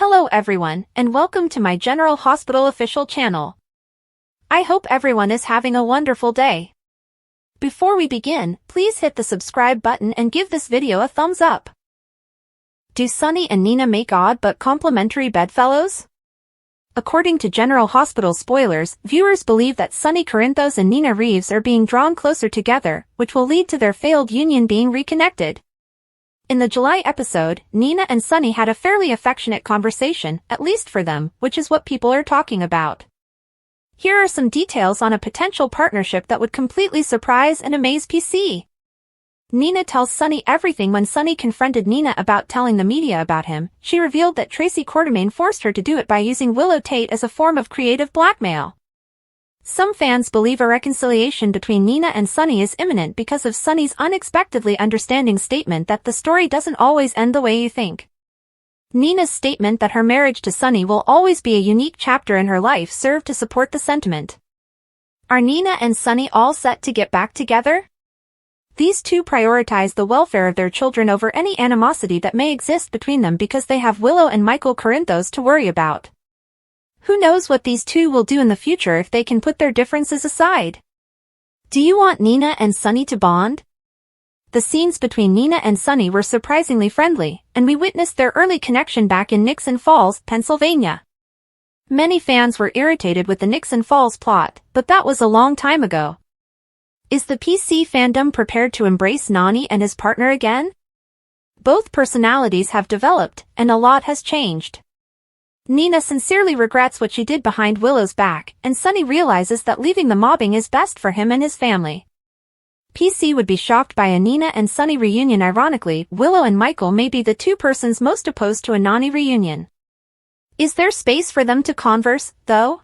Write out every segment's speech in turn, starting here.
Hello everyone, and welcome to my General Hospital official channel. I hope everyone is having a wonderful day. Before we begin, please hit the subscribe button and give this video a thumbs up. Do Sonny and Nina make odd but complementary bedfellows? According to General Hospital spoilers, viewers believe that Sonny Corinthos and Nina Reeves are being drawn closer together, which will lead to their failed union being reconnected. In the July episode, Nina and Sonny had a fairly affectionate conversation, at least for them, which is what people are talking about. Here are some details on a potential partnership that would completely surprise and amaze PC. Nina tells Sonny everything. When Sonny confronted Nina about telling the media about him, she revealed that Tracy Quartermaine forced her to do it by using Willow Tate as a form of creative blackmail. Some fans believe a reconciliation between Nina and Sonny is imminent because of Sonny's unexpectedly understanding statement that the story doesn't always end the way you think. Nina's statement that her marriage to Sonny will always be a unique chapter in her life served to support the sentiment. Are Nina and Sonny all set to get back together? These two prioritize the welfare of their children over any animosity that may exist between them because they have Willow and Michael Corinthos to worry about. Who knows what these two will do in the future if they can put their differences aside? Do you want Nina and Sonny to bond? The scenes between Nina and Sonny were surprisingly friendly, and we witnessed their early connection back in Nixon Falls, Pennsylvania. Many fans were irritated with the Nixon Falls plot, but that was a long time ago. Is the PC fandom prepared to embrace Nani and his partner again? Both personalities have developed, and a lot has changed. Nina sincerely regrets what she did behind Willow's back, and Sonny realizes that leaving the mobbing is best for him and his family. PC would be shocked by a Nina and Sonny reunion. Ironically, Willow and Michael may be the two persons most opposed to a Nani reunion. Is there space for them to converse, though?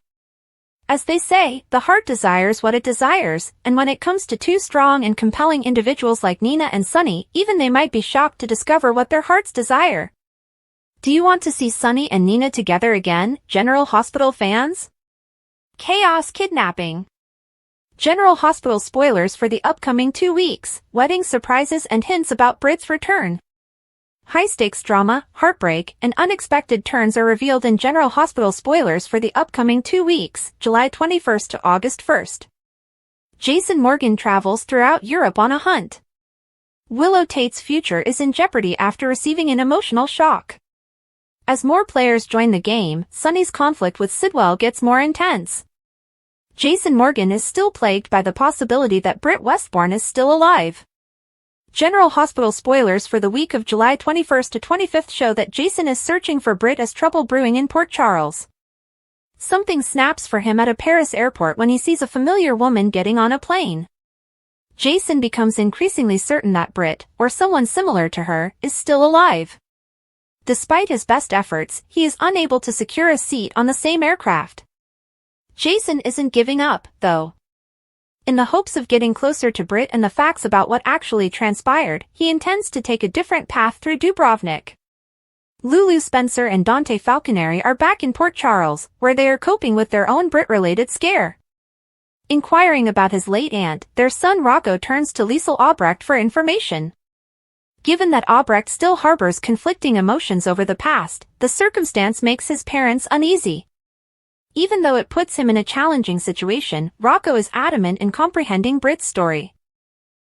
As they say, the heart desires what it desires, and when it comes to two strong and compelling individuals like Nina and Sonny, even they might be shocked to discover what their hearts desire. Do you want to see Sonny and Nina together again, General Hospital fans? Chaos kidnapping. General Hospital spoilers for the upcoming 2 weeks, wedding surprises and hints about Brit's return. High-stakes drama, heartbreak, and unexpected turns are revealed in General Hospital spoilers for the upcoming 2 weeks, July 21st to August 1st. Jason Morgan travels throughout Europe on a hunt. Willow Tate's future is in jeopardy after receiving an emotional shock. As more players join the game, Sonny's conflict with Sidwell gets more intense. Jason Morgan is still plagued by the possibility that Brit Westbourne is still alive. General Hospital spoilers for the week of July 21st to 25th show that Jason is searching for Brit as trouble brewing in Port Charles. Something snaps for him at a Paris airport when he sees a familiar woman getting on a plane. Jason becomes increasingly certain that Brit, or someone similar to her, is still alive. Despite his best efforts, he is unable to secure a seat on the same aircraft. Jason isn't giving up, though. In the hopes of getting closer to Brit and the facts about what actually transpired, he intends to take a different path through Dubrovnik. Lulu Spencer and Dante Falconeri are back in Port Charles, where they are coping with their own Brit-related scare. Inquiring about his late aunt, their son Rocco turns to Liesl Albrecht for information. Given that Albrecht still harbors conflicting emotions over the past, the circumstance makes his parents uneasy. Even though it puts him in a challenging situation, Rocco is adamant in comprehending Brit's story.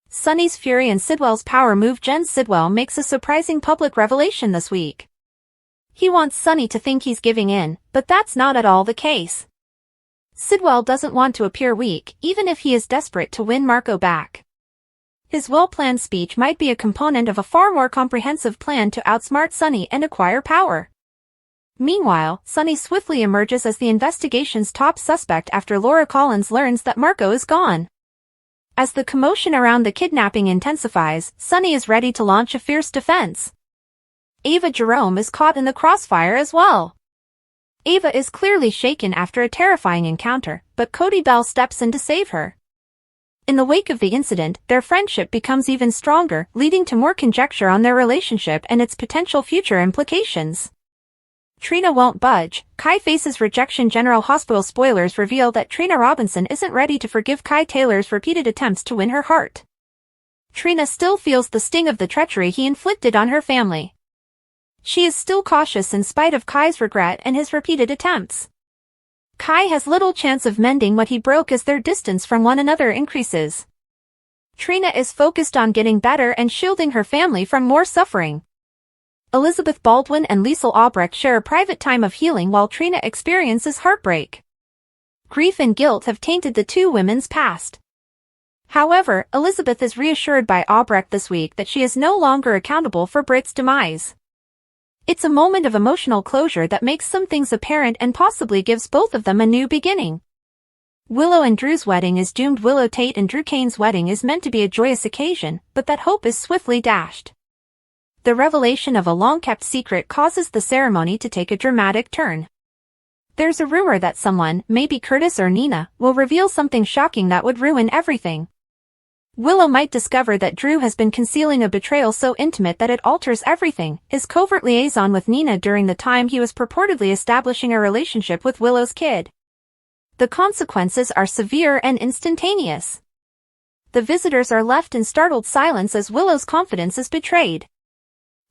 Sonny's fury and Sidwell's power move. Jen Sidwell makes a surprising public revelation this week. He wants Sonny to think he's giving in, but that's not at all the case. Sidwell doesn't want to appear weak, even if he is desperate to win Marco back. His well-planned speech might be a component of a far more comprehensive plan to outsmart Sonny and acquire power. Meanwhile, Sonny swiftly emerges as the investigation's top suspect after Laura Collins learns that Marco is gone. As the commotion around the kidnapping intensifies, Sonny is ready to launch a fierce defense. Ava Jerome is caught in the crossfire as well. Ava is clearly shaken after a terrifying encounter, but Cody Bell steps in to save her. In the wake of the incident, their friendship becomes even stronger, leading to more conjecture on their relationship and its potential future implications. Trina won't budge. Kai faces rejection. General Hospital spoilers reveal that Trina Robinson isn't ready to forgive Kai Taylor's repeated attempts to win her heart. Trina still feels the sting of the treachery he inflicted on her family. She is still cautious in spite of Kai's regret and his repeated attempts. Kai has little chance of mending what he broke as their distance from one another increases. Trina is focused on getting better and shielding her family from more suffering. Elizabeth Baldwin and Liesl Albrecht share a private time of healing while Trina experiences heartbreak. Grief and guilt have tainted the two women's past. However, Elizabeth is reassured by Albrecht this week that she is no longer accountable for Britt's demise. It's a moment of emotional closure that makes some things apparent and possibly gives both of them a new beginning. Willow and Drew's wedding is doomed. Willow Tate and Drew Kane's wedding is meant to be a joyous occasion, but that hope is swiftly dashed. The revelation of a long-kept secret causes the ceremony to take a dramatic turn. There's a rumor that someone, maybe Curtis or Nina, will reveal something shocking that would ruin everything. Willow might discover that Drew has been concealing a betrayal so intimate that it alters everything, his covert liaison with Nina during the time he was purportedly establishing a relationship with Willow's kid. The consequences are severe and instantaneous. The visitors are left in startled silence as Willow's confidence is betrayed.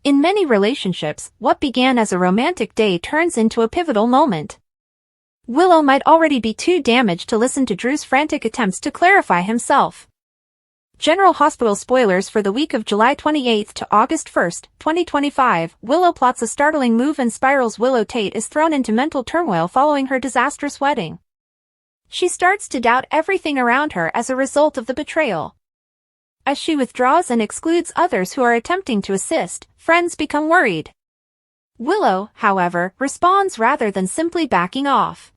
In many relationships, what began as a romantic day turns into a pivotal moment. Willow might already be too damaged to listen to Drew's frantic attempts to clarify himself. General Hospital spoilers for the week of July 28 to August 1, 2025. Willow plots a startling move and spirals. Willow Tate is thrown into mental turmoil following her disastrous wedding. She starts to doubt everything around her as a result of the betrayal. As she withdraws and excludes others who are attempting to assist, friends become worried. Willow, however, responds rather than simply backing off.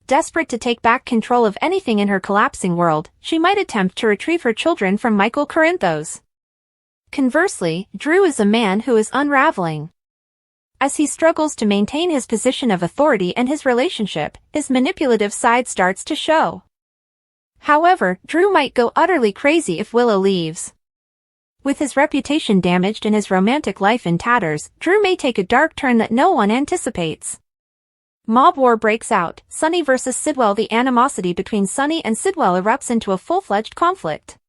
Desperate to take back control of anything in her collapsing world, she might attempt to retrieve her children from Michael Corinthos. Conversely, Drew is a man who is unraveling. As he struggles to maintain his position of authority and his relationship, his manipulative side starts to show. However, Drew might go utterly crazy if Willow leaves. With his reputation damaged and his romantic life in tatters, Drew may take a dark turn that no one anticipates. Mob war breaks out. Sonny versus Sidwell. The animosity between Sonny and Sidwell erupts into a full-fledged conflict.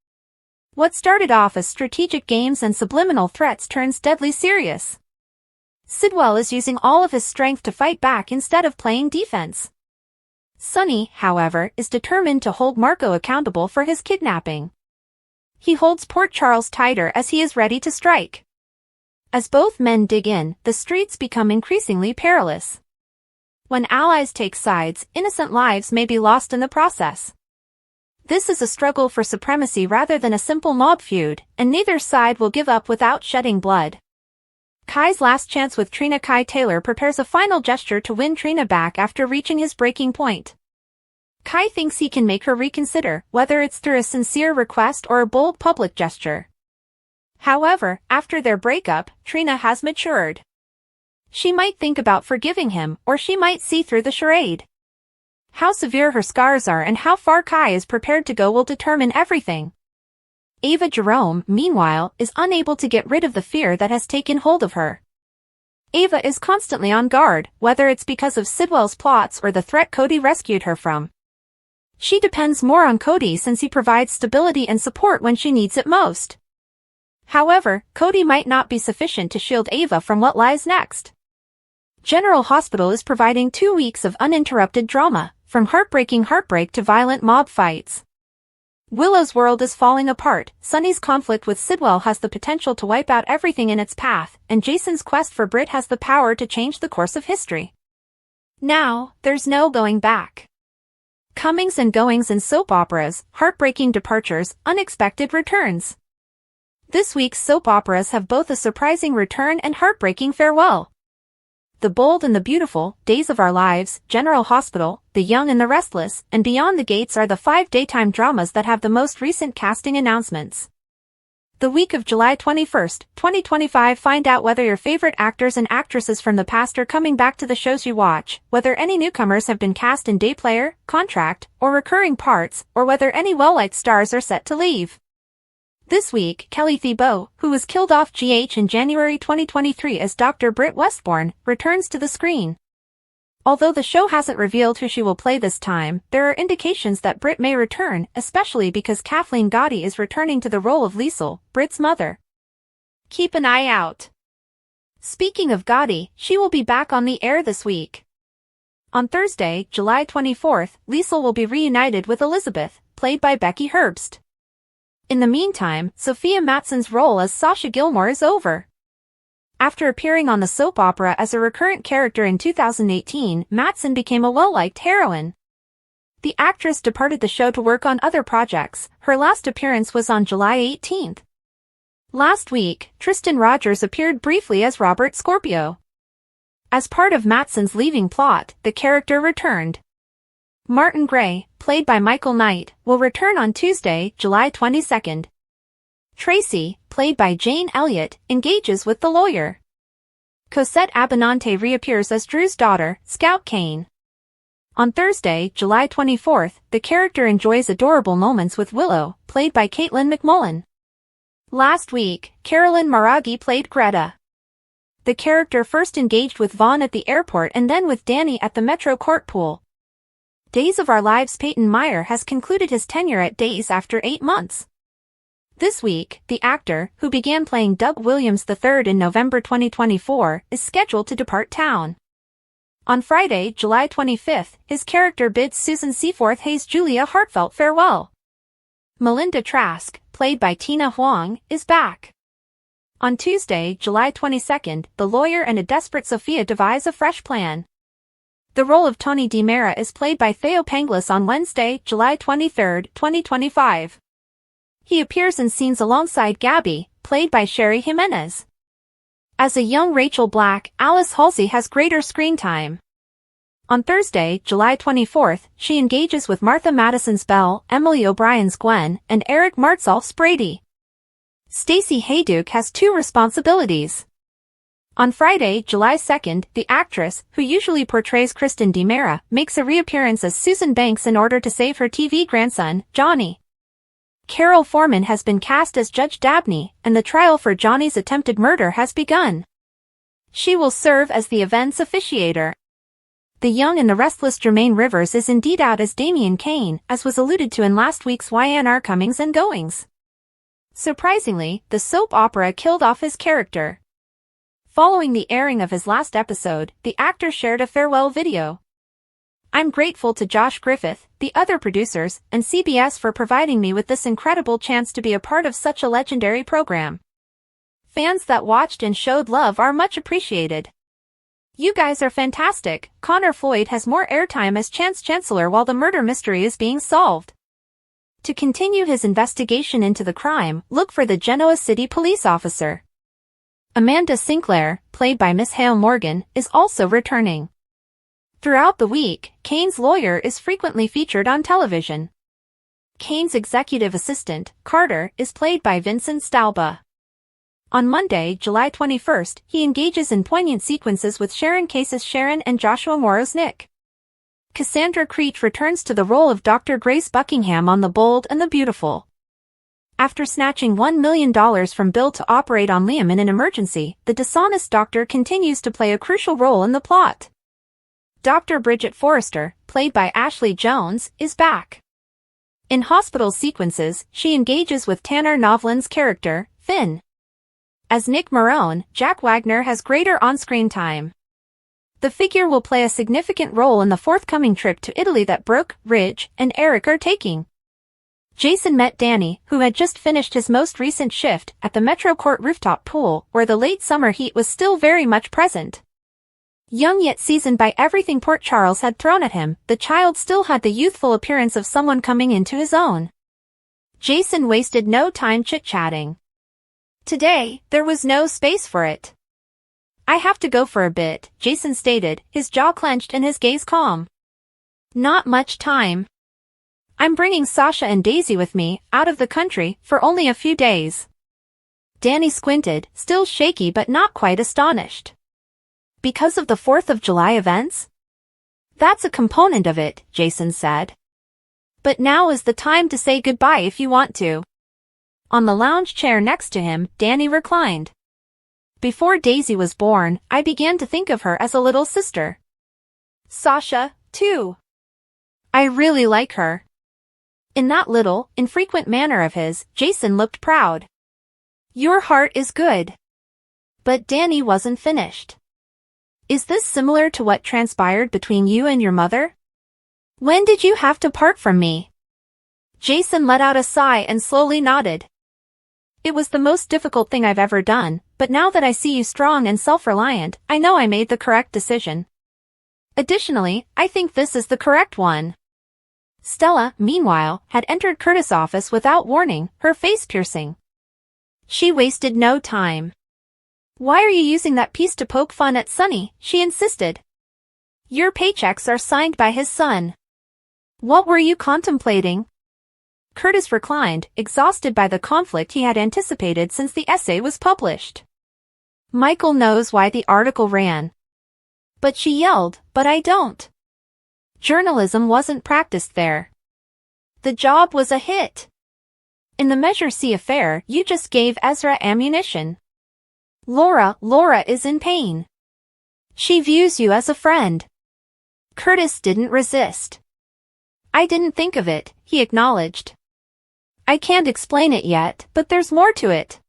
What started off as strategic games and subliminal threats turns deadly serious. Sidwell is using all of his strength to fight back instead of playing defense. Sonny, however, is determined to hold Marco accountable for his kidnapping. He holds Port Charles tighter as he is ready to strike. As both men dig in, the streets become increasingly perilous. When allies take sides, innocent lives may be lost in the process. This is a struggle for supremacy rather than a simple mob feud, and neither side will give up without shedding blood. Kai's last chance with Trina. Kai Taylor prepares a final gesture to win Trina back after reaching his breaking point. Kai thinks he can make her reconsider, whether it's through a sincere request or a bold public gesture. However, after their breakup, Trina has matured. She might think about forgiving him, or she might see through the charade. How severe her scars are and how far Kai is prepared to go will determine everything. Ava Jerome, meanwhile, is unable to get rid of the fear that has taken hold of her. Ava is constantly on guard, whether it's because of Sidwell's plots or the threat Cody rescued her from. She depends more on Cody since he provides stability and support when she needs it most. However, Cody might not be sufficient to shield Ava from what lies next. General Hospital is providing 2 weeks of uninterrupted drama, from heartbreaking heartbreak to violent mob fights. Willow's world is falling apart, Sonny's conflict with Sidwell has the potential to wipe out everything in its path, and Jason's quest for Britt has the power to change the course of history. Now, there's no going back. Comings and goings in soap operas, heartbreaking departures, unexpected returns. This week's soap operas have both a surprising return and heartbreaking farewell. The Bold and the Beautiful, Days of Our Lives, General Hospital, The Young and the Restless, and Beyond the Gates are the 5 daytime dramas that have the most recent casting announcements. The week of July 21, 2025. Find out whether your favorite actors and actresses from the past are coming back to the shows you watch, whether any newcomers have been cast in day player, contract, or recurring parts, or whether any well-liked stars are set to leave. This week, Kelly Thibault, who was killed off GH in January 2023 as Dr. Britt Westbourne, returns to the screen. Although the show hasn't revealed who she will play this time, there are indications that Britt may return, especially because Kathleen Gotti is returning to the role of Liesl, Britt's mother. Keep an eye out. Speaking of Gotti, she will be back on the air this week. On Thursday, July 24th, Liesl will be reunited with Elizabeth, played by Becky Herbst. In the meantime, Sophia Mattsson's role as Sasha Gilmore is over. After appearing on the soap opera as a recurrent character in 2018, Mattson became a well-liked heroine. The actress departed the show to work on other projects. Her last appearance was on July 18th. Last week, Tristan Rogers appeared briefly as Robert Scorpio. As part of Mattson's leaving plot, the character returned. Martin Gray, played by Michael Knight, will return on Tuesday, July 22nd. Tracy, played by Jane Elliott, engages with the lawyer. Cosette Abinante reappears as Drew's daughter, Scout Kane. On Thursday, July 24th, the character enjoys adorable moments with Willow, played by Caitlin McMullen. Last week, Carolyn Maragi played Greta. The character first engaged with Vaughn at the airport and then with Danny at the Metro Court pool. Days of Our Lives' Peyton Meyer has concluded his tenure at Days after 8 months. This week, the actor, who began playing Doug Williams III in November 2024, is scheduled to depart town. On Friday, July 25th, his character bids Susan Seaforth Hayes' Julia heartfelt farewell. Melinda Trask, played by Tina Huang, is back. On Tuesday, July 22nd, the lawyer and a desperate Sophia devise a fresh plan. The role of Tony DiMera is played by Theo Penglis on Wednesday, July 23, 2025. He appears in scenes alongside Gabby, played by Sherry Jimenez. As a young Rachel Black, Alice Halsey has greater screen time. On Thursday, July 24th, she engages with Martha Madison's Belle, Emily O'Brien's Gwen, and Eric Martsolf's Brady. Stacey Hayduke has 2 responsibilities. On Friday, July 2nd, the actress, who usually portrays Kristen DiMera, makes a reappearance as Susan Banks in order to save her TV grandson, Johnny. Carol Foreman has been cast as Judge Dabney, and the trial for Johnny's attempted murder has begun. She will serve as the event's officiator. The young and the restless Jermaine Rivers is indeed out as Damian Kane, as was alluded to in last week's YNR Comings and Goings. Surprisingly, the soap opera killed off his character. Following the airing of his last episode, the actor shared a farewell video. "I'm grateful to Josh Griffith, the other producers, and CBS for providing me with this incredible chance to be a part of such a legendary program. Fans that watched and showed love are much appreciated. You guys are fantastic." Connor Floyd has more airtime as Chance Chancellor while the murder mystery is being solved. To continue his investigation into the crime, look for the Genoa City police officer. Amanda Sinclair, played by Miss Hale Morgan, is also returning. Throughout the week, Kane's lawyer is frequently featured on television. Kane's executive assistant, Carter, is played by Vincent Stalba. On Monday, July 21st, he engages in poignant sequences with Sharon Case's Sharon and Joshua Morrow's Nick. Cassandra Creech returns to the role of Dr. Grace Buckingham on The Bold and the Beautiful. After snatching $1 million from Bill to operate on Liam in an emergency, the dishonest doctor continues to play a crucial role in the plot. Dr. Bridget Forrester, played by Ashley Jones, is back. In hospital sequences, she engages with Tanner Novlan's character, Finn. As Nick Marone, Jack Wagner has greater on-screen time. The figure will play a significant role in the forthcoming trip to Italy that Brooke, Ridge, and Eric are taking. Jason met Danny, who had just finished his most recent shift, at the Metro Court rooftop pool, where the late summer heat was still very much present. Young yet seasoned by everything Port Charles had thrown at him, the child still had the youthful appearance of someone coming into his own. Jason wasted no time chit-chatting. Today, there was no space for it. "I have to go for a bit," Jason stated, his jaw clenched and his gaze calm. "Not much time. I'm bringing Sasha and Daisy with me, out of the country, for only a few days." Danny squinted, still shaky but not quite astonished. "Because of the 4th of July events?" "That's a component of it," Jason said. "But now is the time to say goodbye if you want to." On the lounge chair next to him, Danny reclined. "Before Daisy was born, I began to think of her as a little sister. Sasha, too. I really like her." In that little, infrequent manner of his, Jason looked proud. "Your heart is good. But Danny wasn't finished. Is this similar to what transpired between you and your mother? When did you have to part from me? Jason let out a sigh and slowly nodded. It was the most difficult thing I've ever done, but now that I see you strong and self-reliant, I know I made the correct decision. Additionally, I think this is the correct one. Stella, meanwhile, had entered Curtis' office without warning, her face piercing. She wasted no time. Why are you using that piece to poke fun at Sonny? She insisted. Your paychecks are signed by his son. What were you contemplating? Curtis reclined, exhausted by the conflict he had anticipated since the essay was published. Michael knows why the article ran. But she yelled, but I don't. Journalism wasn't practiced there. The job was a hit. In the Measure C affair, you just gave Ezra ammunition. Laura is in pain. She views you as a friend. Curtis didn't resist. I didn't think of it, he acknowledged. I can't explain it yet, but there's more to it.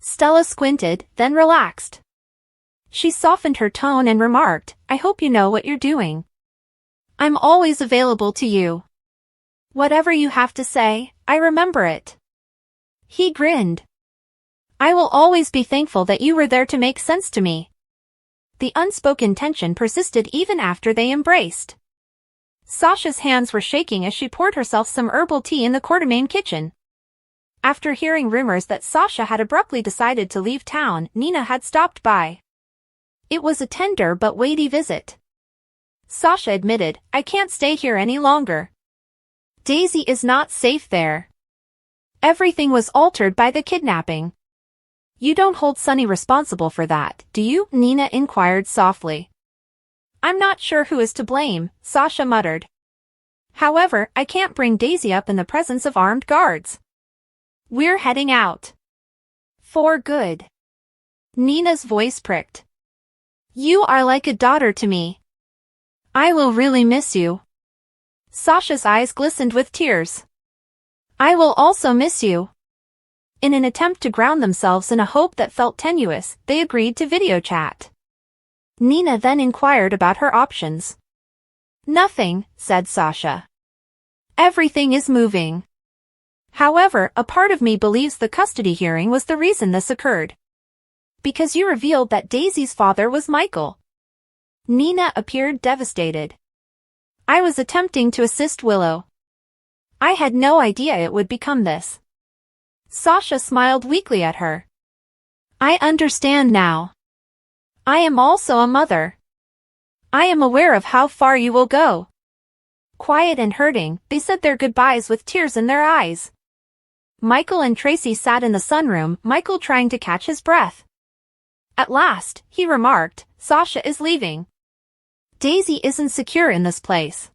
Stella squinted, then relaxed. She softened her tone and remarked, I hope you know what you're doing. I'm always available to you. Whatever you have to say, I remember it. He grinned. I will always be thankful that you were there to make sense to me. The unspoken tension persisted even after they embraced. Sasha's hands were shaking as she poured herself some herbal tea in the Quartermain kitchen. After hearing rumors that Sasha had abruptly decided to leave town, Nina had stopped by. It was a tender but weighty visit. Sasha admitted, I can't stay here any longer. Daisy is not safe there. Everything was altered by the kidnapping. You don't hold Sonny responsible for that, do you? Nina inquired softly. I'm not sure who is to blame, Sasha muttered. However, I can't bring Daisy up in the presence of armed guards. We're heading out. For good. Nina's voice pricked. You are like a daughter to me. I will really miss you. Sasha's eyes glistened with tears. I will also miss you. In an attempt to ground themselves in a hope that felt tenuous, they agreed to video chat. Nina then inquired about her options. Nothing, said Sasha. Everything is moving. However, a part of me believes the custody hearing was the reason this occurred. Because you revealed that Daisy's father was Michael. Nina appeared devastated. I was attempting to assist Willow. I had no idea it would become this. Sasha smiled weakly at her. I understand now. I am also a mother. I am aware of how far you will go. Quiet and hurting, they said their goodbyes with tears in their eyes. Michael and Tracy sat in the sunroom, Michael trying to catch his breath. At last, he remarked, Sasha is leaving. Daisy isn't secure in this place.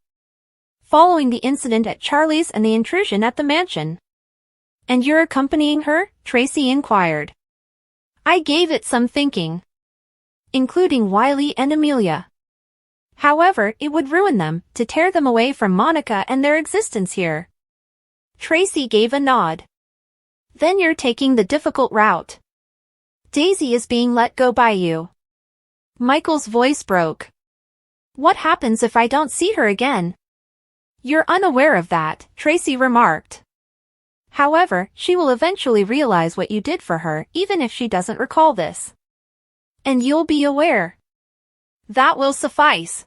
Following the incident at Charlie's and the intrusion at the mansion. And you're accompanying her? Tracy inquired. I gave it some thinking. Including Wiley and Amelia. However, it would ruin them, to tear them away from Monica and their existence here. Tracy gave a nod. Then you're taking the difficult route. Daisy is being let go by you. Michael's voice broke. What happens if I don't see her again? You're unaware of that, Tracy remarked. However, she will eventually realize what you did for her, even if she doesn't recall this. And you'll be aware. That will suffice.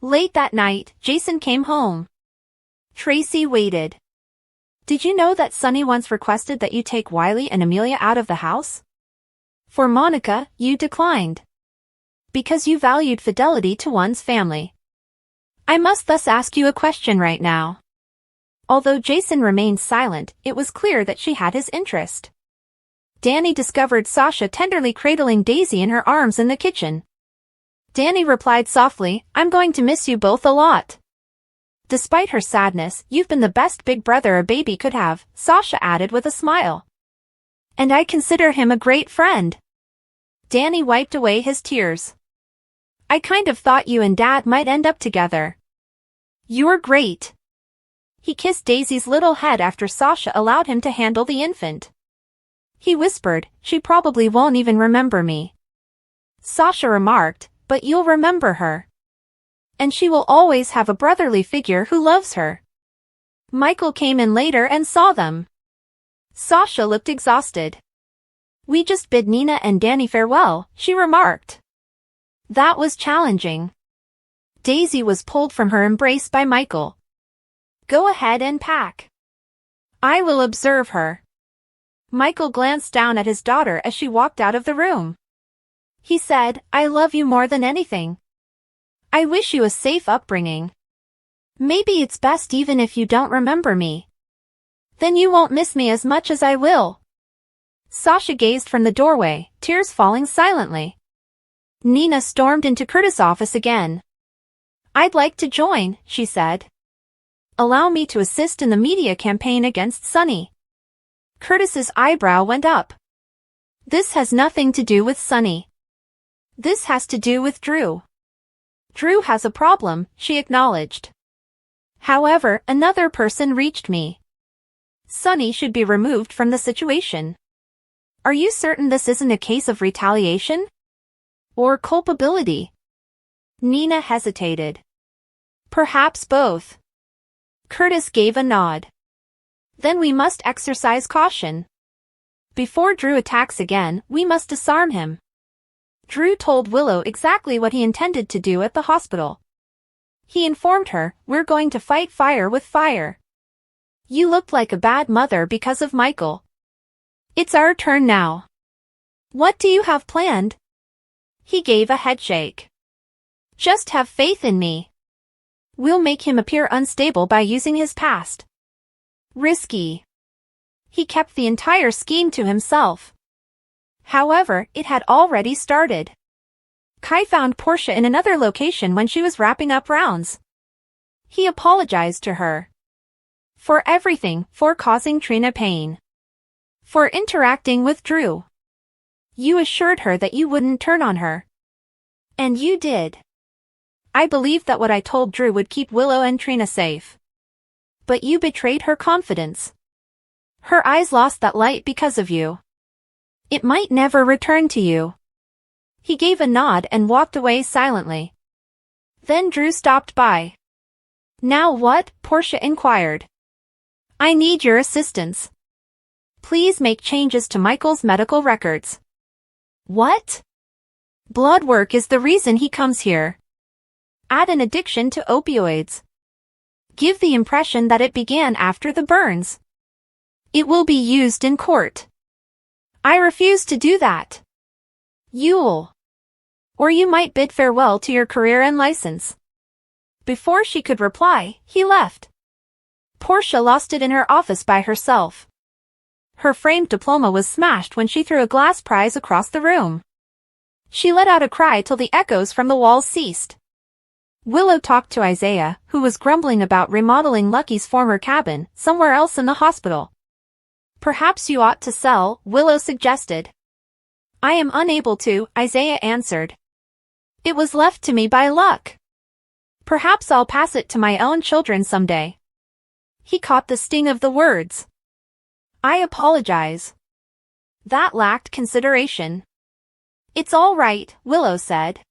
Late that night, Jason came home. Tracy waited. Did you know that Sonny once requested that you take Wiley and Amelia out of the house? For Monica, you declined. Because you valued fidelity to one's family. I must thus ask you a question right now. Although Jason remained silent, it was clear that she had his interest. Danny discovered Sasha tenderly cradling Daisy in her arms in the kitchen. Danny replied softly, I'm going to miss you both a lot. Despite her sadness, you've been the best big brother a baby could have, Sasha added with a smile. And I consider him a great friend. Danny wiped away his tears. I kind of thought you and Dad might end up together. You're great. He kissed Daisy's little head after Sasha allowed him to handle the infant. He whispered, "She probably won't even remember me." Sasha remarked, "But you'll remember her. And she will always have a brotherly figure who loves her." Michael came in later and saw them. Sasha looked exhausted. "We just bid Nina and Danny farewell," she remarked. That was challenging. Daisy was pulled from her embrace by Michael. "Go ahead and pack. I will observe her." Michael glanced down at his daughter as she walked out of the room. He said, "I love you more than anything. I wish you a safe upbringing. Maybe it's best even if you don't remember me. Then you won't miss me as much as I will." Sasha gazed from the doorway, tears falling silently. Nina stormed into Curtis' office again. "I'd like to join," she said. "Allow me to assist in the media campaign against Sonny." Curtis's eyebrow went up. "This has nothing to do with Sonny. This has to do with Drew." "Drew has a problem," she acknowledged. "However, another person reached me. Sonny should be removed from the situation." "Are you certain this isn't a case of retaliation? Or culpability?" Nina hesitated. "Perhaps both." Curtis gave a nod. "Then we must exercise caution. Before Drew attacks again, we must disarm him." Drew told Willow exactly what he intended to do at the hospital. He informed her, "We're going to fight fire with fire. You looked like a bad mother because of Michael. It's our turn now. What do you have planned?" He gave a headshake. "Just have faith in me. We'll make him appear unstable by using his past." Risky. He kept the entire scheme to himself. However, it had already started. Kai found Portia in another location when she was wrapping up rounds. He apologized to her. For everything, for causing Trina pain. For interacting with Drew. "You assured her that you wouldn't turn on her. And you did. I believed that what I told Drew would keep Willow and Trina safe. But you betrayed her confidence. Her eyes lost that light because of you. It might never return to you." He gave a nod and walked away silently. Then Drew stopped by. "Now what?" Portia inquired. "I need your assistance. Please make changes to Michael's medical records." "What?" "Blood work is the reason he comes here. Add an addiction to opioids. Give the impression that it began after the burns. It will be used in court." "I refuse to do that." "You'll. Or you might bid farewell to your career and license." Before she could reply, he left. Portia lost it in her office by herself. Her framed diploma was smashed when she threw a glass prize across the room. She let out a cry till the echoes from the walls ceased. Willow talked to Isaiah, who was grumbling about remodeling Lucky's former cabin somewhere else in the hospital. "Perhaps you ought to sell," Willow suggested. "I am unable to," Isaiah answered. "It was left to me by luck. Perhaps I'll pass it to my own children someday." He caught the sting of the words. "I apologize." That lacked consideration. "It's all right," Willow said.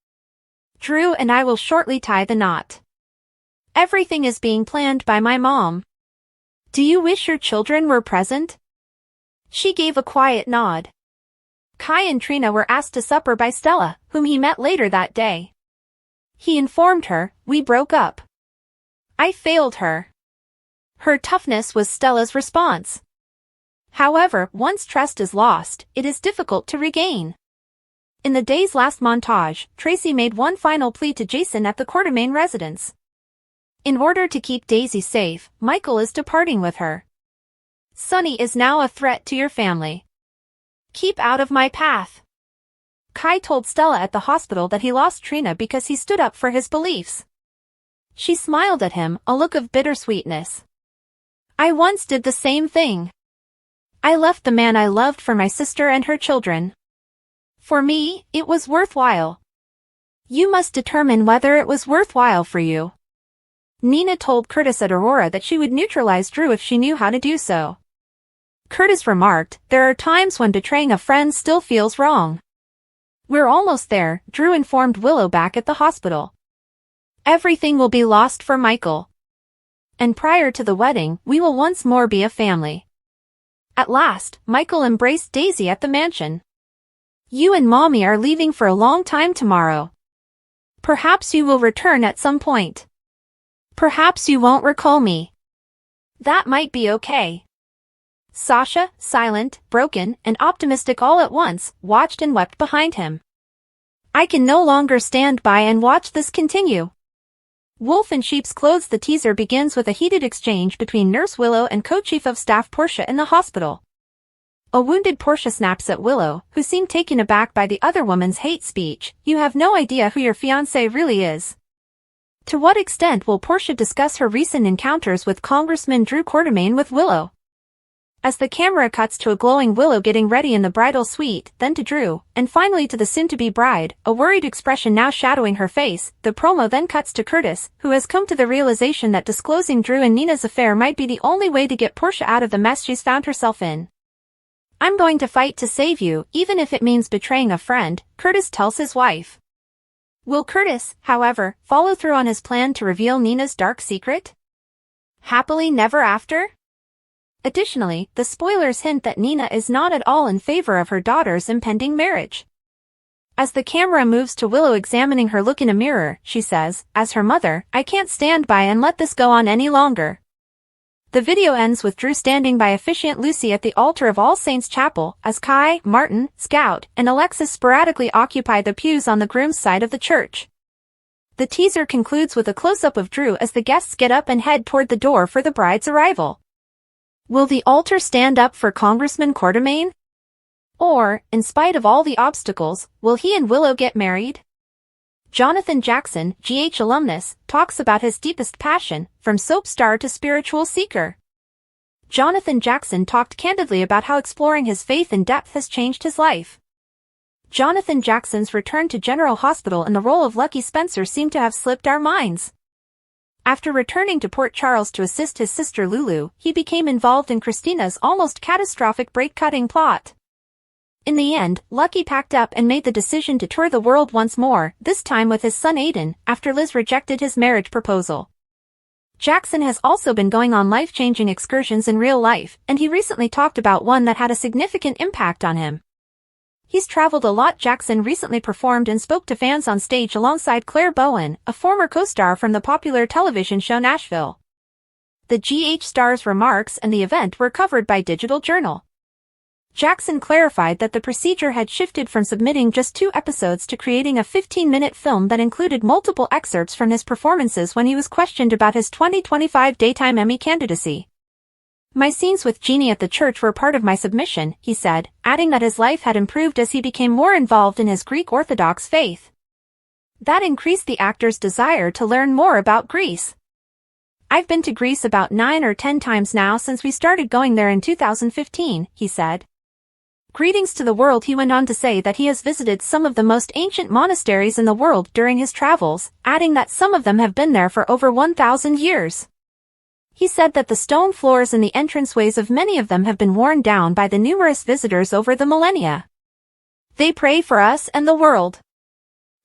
"Drew and I will shortly tie the knot. Everything is being planned by my mom. Do you wish your children were present?" She gave a quiet nod. Kai and Trina were asked to supper by Stella, whom he met later that day. He informed her, "We broke up. I failed her." Her toughness was Stella's response. However, once trust is lost, it is difficult to regain. In the day's last montage, Tracy made one final plea to Jason at the Quartermain residence. In order to keep Daisy safe, Michael is departing with her. "Sonny is now a threat to your family. Keep out of my path." Kai told Stella at the hospital that he lost Trina because he stood up for his beliefs. She smiled at him, a look of bittersweetness. "I once did the same thing. I left the man I loved for my sister and her children. For me, it was worthwhile. You must determine whether it was worthwhile for you." Nina told Curtis at Aurora that she would neutralize Drew if she knew how to do so. Curtis remarked, "There are times when betraying a friend still feels wrong." "We're almost there," Drew informed Willow back at the hospital. "Everything will be lost for Michael. And prior to the wedding, we will once more be a family." At last, Michael embraced Daisy at the mansion. "You and Mommy are leaving for a long time tomorrow. Perhaps you will return at some point. Perhaps you won't recall me. That might be okay." Sasha, silent, broken, and optimistic all at once, watched and wept behind him. "I can no longer stand by and watch this continue." Wolf in Sheep's Clothes. The teaser begins with a heated exchange between Nurse Willow and Co-Chief of Staff Portia in the hospital. A wounded Portia snaps at Willow, who seemed taken aback by the other woman's hate speech. "You have no idea who your fiancé really is." To what extent will Portia discuss her recent encounters with Congressman Drew Quartermaine with Willow? As the camera cuts to a glowing Willow getting ready in the bridal suite, then to Drew, and finally to the soon-to-be bride, a worried expression now shadowing her face, the promo then cuts to Curtis, who has come to the realization that disclosing Drew and Nina's affair might be the only way to get Portia out of the mess she's found herself in. "I'm going to fight to save you, even if it means betraying a friend," Curtis tells his wife. Will Curtis, however, follow through on his plan to reveal Nina's dark secret? Happily never after? Additionally, the spoilers hint that Nina is not at all in favor of her daughter's impending marriage. As the camera moves to Willow examining her look in a mirror, she says, "As her mother, I can't stand by and let this go on any longer." The video ends with Drew standing by officiant Lucy at the altar of All Saints Chapel, as Kai, Martin, Scout, and Alexis sporadically occupy the pews on the groom's side of the church. The teaser concludes with a close-up of Drew as the guests get up and head toward the door for the bride's arrival. Will the altar stand up for Congressman Quartermaine? Or, in spite of all the obstacles, will he and Willow get married? Jonathan Jackson, GH alumnus, talks about his deepest passion, from soap star to spiritual seeker. Jonathan Jackson talked candidly about how exploring his faith in depth has changed his life. Jonathan Jackson's return to General Hospital in the role of Lucky Spencer seemed to have slipped our minds. After returning to Port Charles to assist his sister Lulu, he became involved in Christina's almost catastrophic break-cutting plot. In the end, Lucky packed up and made the decision to tour the world once more, this time with his son Aiden, after Liz rejected his marriage proposal. Jackson has also been going on life-changing excursions in real life, and he recently talked about one that had a significant impact on him. He's traveled a lot. Jackson recently performed and spoke to fans on stage alongside Claire Bowen, a former co-star from the popular television show Nashville. The GH star's remarks and the event were covered by Digital Journal. Jackson clarified that the procedure had shifted from submitting just 2 episodes to creating a 15-minute film that included multiple excerpts from his performances when he was questioned about his 2025 Daytime Emmy candidacy. "My scenes with Jeannie at the church were part of my submission," he said, adding that his life had improved as he became more involved in his Greek Orthodox faith. That increased the actor's desire to learn more about Greece. "I've been to Greece about 9 or 10 times now since we started going there in 2015, he said. Greetings to the world. He went on to say that he has visited some of the most ancient monasteries in the world during his travels, adding that some of them have been there for over 1,000 years. He said that the stone floors and the entranceways of many of them have been worn down by the numerous visitors over the millennia. They pray for us and the world.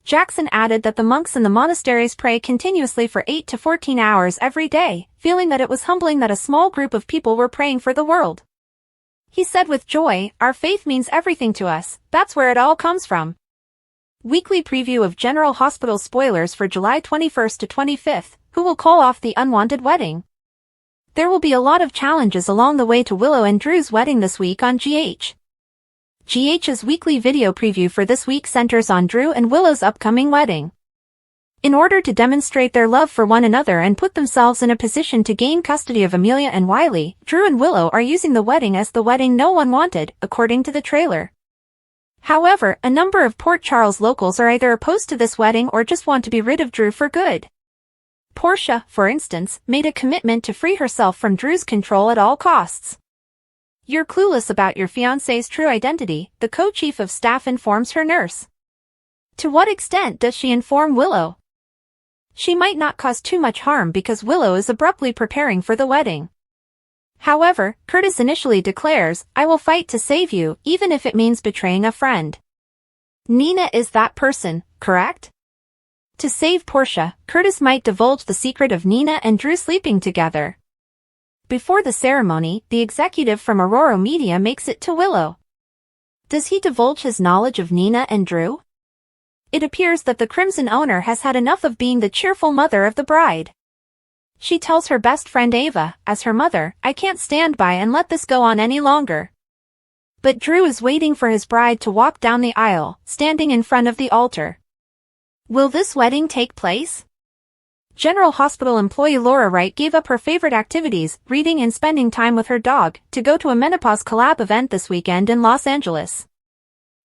Jackson added that the monks in the monasteries pray continuously for 8 to 14 hours every day, feeling that it was humbling that a small group of people were praying for the world. He said with joy, "Our faith means everything to us, that's where it all comes from." Weekly preview of General Hospital spoilers for July 21st to 25th, who will call off the unwanted wedding? There will be a lot of challenges along the way to Willow and Drew's wedding this week on GH. GH's weekly video preview for this week centers on Drew and Willow's upcoming wedding. In order to demonstrate their love for one another and put themselves in a position to gain custody of Amelia and Wiley, Drew and Willow are using the wedding as the wedding no one wanted, according to the trailer. However, a number of Port Charles locals are either opposed to this wedding or just want to be rid of Drew for good. Portia, for instance, made a commitment to free herself from Drew's control at all costs. "You're clueless about your fiancé's true identity," the co-chief of staff informs her nurse. To what extent does she inform Willow? She might not cause too much harm because Willow is abruptly preparing for the wedding. However, Curtis initially declares, "I will fight to save you, even if it means betraying a friend." Nina is that person, correct? To save Portia, Curtis might divulge the secret of Nina and Drew sleeping together. Before the ceremony, the executive from Aurora Media makes it to Willow. Does he divulge his knowledge of Nina and Drew? It appears that the Crimson owner has had enough of being the cheerful mother of the bride. She tells her best friend Ava, as her mother, "I can't stand by and let this go on any longer." But Drew is waiting for his bride to walk down the aisle, standing in front of the altar. Will this wedding take place? General Hospital employee Laura Wright gave up her favorite activities, reading and spending time with her dog, to go to a menopause collab event this weekend in Los Angeles.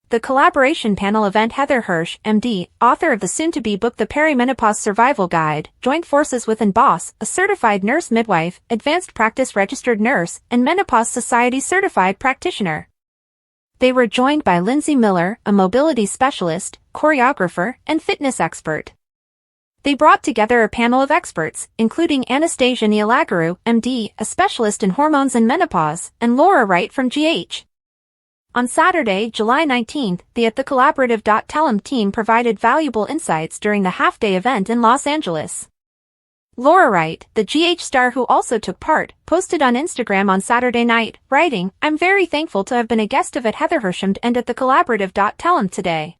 The collaboration panel event Heather Hirsch, MD, author of the soon-to-be book The Perimenopause Survival Guide, joined forces with Boss, a certified nurse midwife, advanced practice registered nurse, and Menopause Society certified practitioner. They were joined by Lindsay Miller, a mobility specialist, choreographer, and fitness expert. They brought together a panel of experts, including Anastasia Nialagaru, MD, a specialist in hormones and menopause, and Laura Wright from GH. On Saturday, July 19th, the At the Collaborative.Tellem team provided valuable insights during the half-day event in Los Angeles. Laura Wright, the GH star who also took part, posted on Instagram on Saturday night, writing, "I'm very thankful to have been a guest of At Heather Hirschham and At the Collaborative.Tellem today.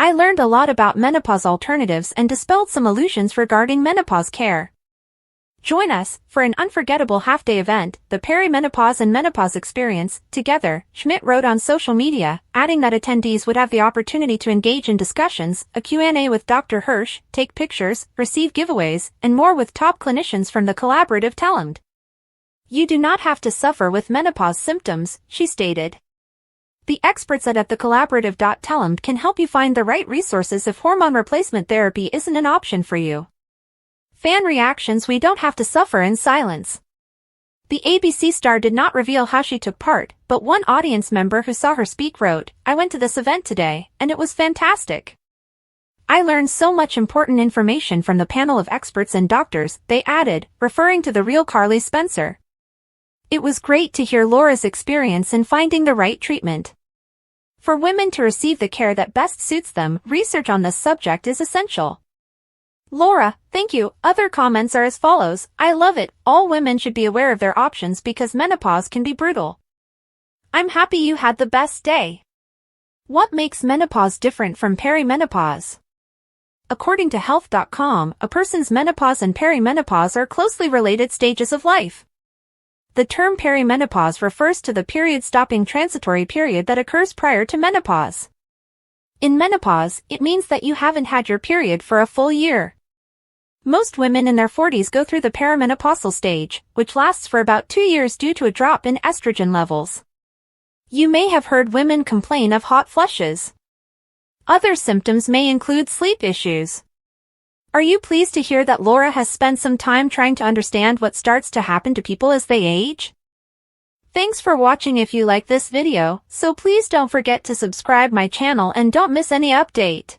I learned a lot about menopause alternatives and dispelled some illusions regarding menopause care. Join us for an unforgettable half-day event, the Perimenopause and Menopause Experience, together," Schmidt wrote on social media, adding that attendees would have the opportunity to engage in discussions, a Q&A with Dr. Hirsch, take pictures, receive giveaways, and more with top clinicians from the Collaborative Telem. "You do not have to suffer with menopause symptoms," she stated. The experts at the Collaborative.Tellem can help you find the right resources if hormone replacement therapy isn't an option for you. Fan reactions: "We don't have to suffer in silence." The ABC star did not reveal how she took part, but one audience member who saw her speak wrote, "I went to this event today, and it was fantastic. I learned so much important information from the panel of experts and doctors," they added, referring to the real Carly Spencer. "It was great to hear Laura's experience in finding the right treatment. For women to receive the care that best suits them, research on this subject is essential." Laura, thank you. Other comments are as follows: "I love it. All women should be aware of their options because menopause can be brutal. I'm happy you had the best day. What makes menopause different from perimenopause?" According to health.com, a person's menopause and perimenopause are closely related stages of life. The term perimenopause refers to the period-stopping transitory period that occurs prior to menopause. In menopause, it means that you haven't had your period for a full year. Most women in their 40s go through the perimenopausal stage, which lasts for about 2 years due to a drop in estrogen levels. You may have heard women complain of hot flushes. Other symptoms may include sleep issues. Are you pleased to hear that Laura has spent some time trying to understand what starts to happen to people as they age? Thanks for watching. If you like this video, so please don't forget to subscribe my channel and don't miss any update.